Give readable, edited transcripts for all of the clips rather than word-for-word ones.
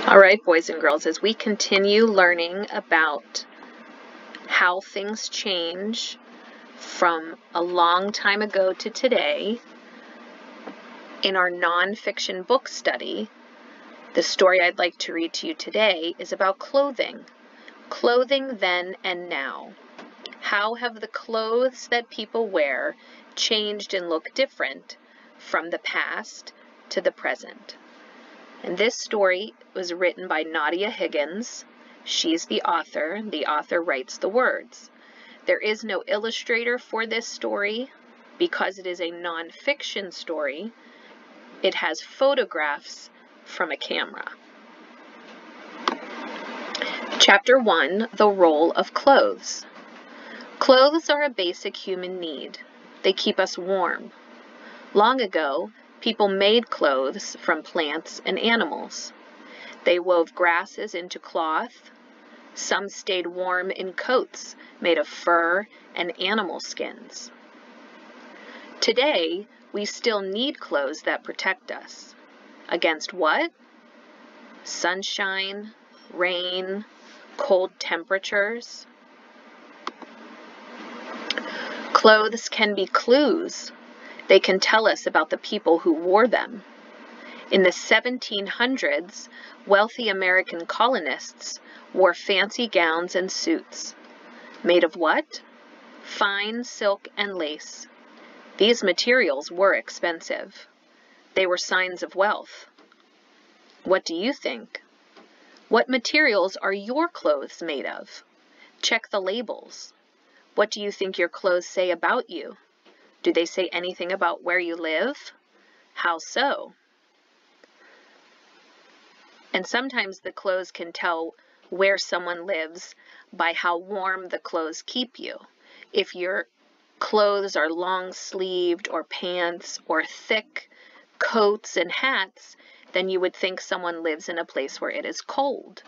All right, boys and girls, as we continue learning about how things change from a long time ago to today, in our nonfiction book study, the story I'd like to read to you today is about clothing. Clothing then and now. How have the clothes that people wear changed and look different from the past to the present? And this story was written by Nadia Higgins. She's the author. The author writes the words. There is no illustrator for this story because it is a nonfiction story. It has photographs from a camera. Chapter 1, The Role of Clothes. Clothes are a basic human need. They keep us warm. Long ago, people made clothes from plants and animals. They wove grasses into cloth. Some stayed warm in coats made of fur and animal skins. Today, we still need clothes that protect us. Against what? Sunshine, rain, cold temperatures. Clothes can be clues. They can tell us about the people who wore them. In the 1700s, wealthy American colonists wore fancy gowns and suits. Made of what? Fine silk and lace. These materials were expensive. They were signs of wealth. What do you think? What materials are your clothes made of? Check the labels. What do you think your clothes say about you? Do they say anything about where you live? How so? And sometimes the clothes can tell where someone lives by how warm the clothes keep you. If your clothes are long-sleeved or pants or thick coats and hats, then you would think someone lives in a place where it is cold.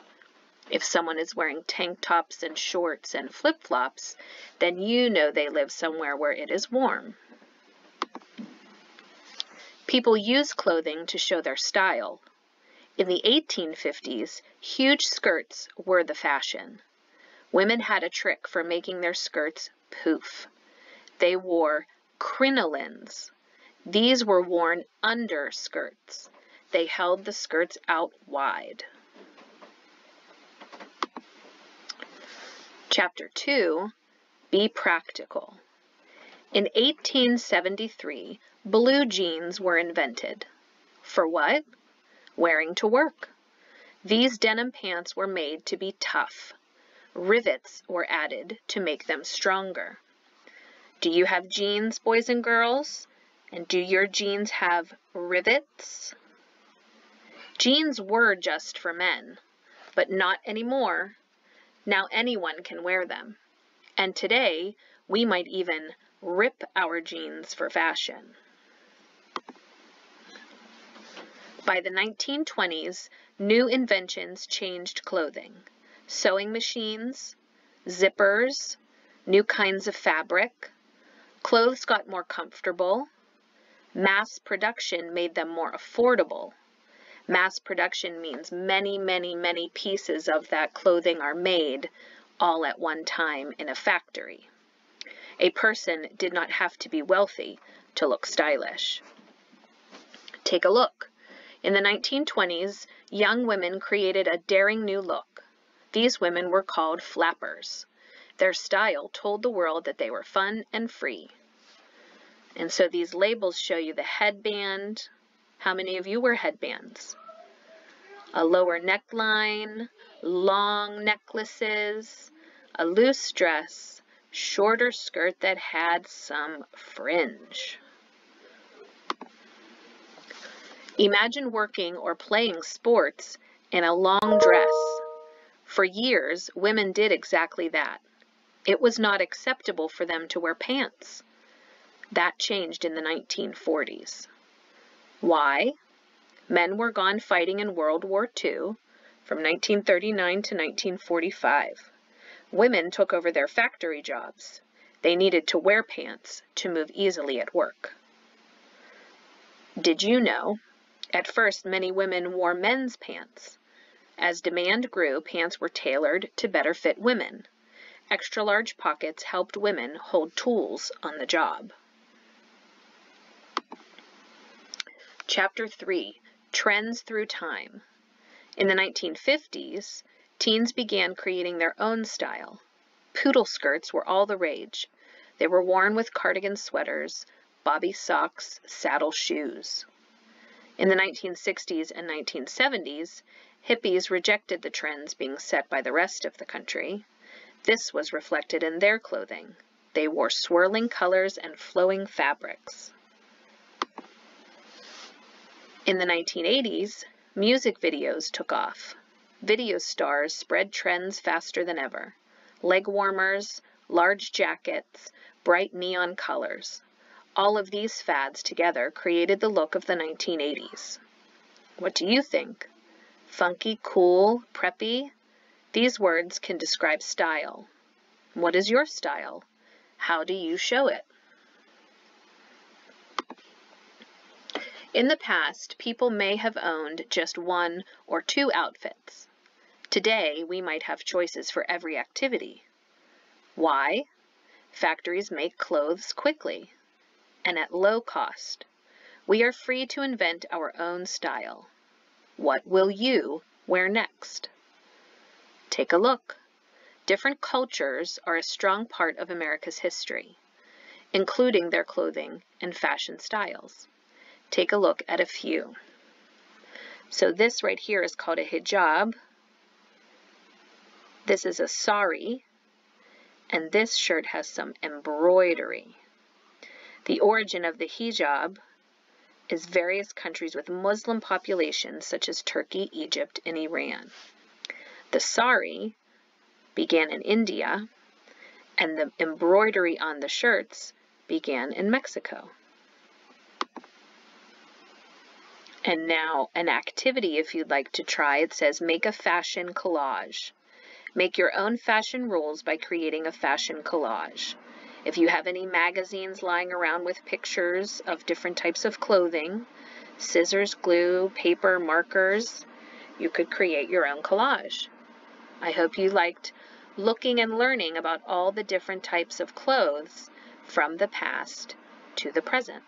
If someone is wearing tank tops and shorts and flip-flops, then you know they live somewhere where it is warm. People use clothing to show their style. In the 1850s, huge skirts were the fashion. Women had a trick for making their skirts poof. They wore crinolines. These were worn under skirts. They held the skirts out wide. Chapter 2, Be Practical. In 1873, blue jeans were invented. For what? Wearing to work. These denim pants were made to be tough. Rivets were added to make them stronger. Do you have jeans, boys and girls? And do your jeans have rivets? Jeans were just for men, but not anymore. Now anyone can wear them. And today, we might even rip our jeans for fashion. By the 1920s, new inventions changed clothing. Sewing machines, zippers, new kinds of fabric. Clothes got more comfortable. Mass production made them more affordable. Mass production means many, many, many pieces of that clothing are made all at one time in a factory. A person did not have to be wealthy to look stylish. Take a look. In the 1920s, young women created a daring new look. These women were called flappers. Their style told the world that they were fun and free. And so these labels show you the headband. How many of you wear headbands? A lower neckline, long necklaces, a loose dress, shorter skirt that had some fringe. Imagine working or playing sports in a long dress. For years, women did exactly that. It was not acceptable for them to wear pants. That changed in the 1940s. Why? Men were gone fighting in World War II from 1939 to 1945. Women took over their factory jobs. They needed to wear pants to move easily at work. Did you know? At first, many women wore men's pants. As demand grew, pants were tailored to better fit women. Extra large pockets helped women hold tools on the job. Chapter 3, Trends Through Time. In the 1950s, teens began creating their own style. Poodle skirts were all the rage. They were worn with cardigan sweaters, bobby socks, saddle shoes. In the 1960s and 1970s, hippies rejected the trends being set by the rest of the country. This was reflected in their clothing. They wore swirling colors and flowing fabrics. In the 1980s, music videos took off. Video stars spread trends faster than ever. Leg warmers, large jackets, bright neon colors. All of these fads together created the look of the 1980s. What do you think? Funky, cool, preppy? These words can describe style. What is your style? How do you show it? In the past, people may have owned just one or two outfits. Today, we might have choices for every activity. Why? Factories make clothes quickly and at low cost. We are free to invent our own style. What will you wear next? Take a look. Different cultures are a strong part of America's history, including their clothing and fashion styles. Take a look at a few. So this right here is called a hijab. This is a sari, and this shirt has some embroidery. The origin of the hijab is various countries with Muslim populations such as Turkey, Egypt, and Iran. The sari began in India, and the embroidery on the shirts began in Mexico. And now an activity if you'd like to try. It says make a fashion collage. Make your own fashion rules by creating a fashion collage. If you have any magazines lying around with pictures of different types of clothing, scissors, glue, paper, markers, you could create your own collage. I hope you liked looking and learning about all the different types of clothes from the past to the present.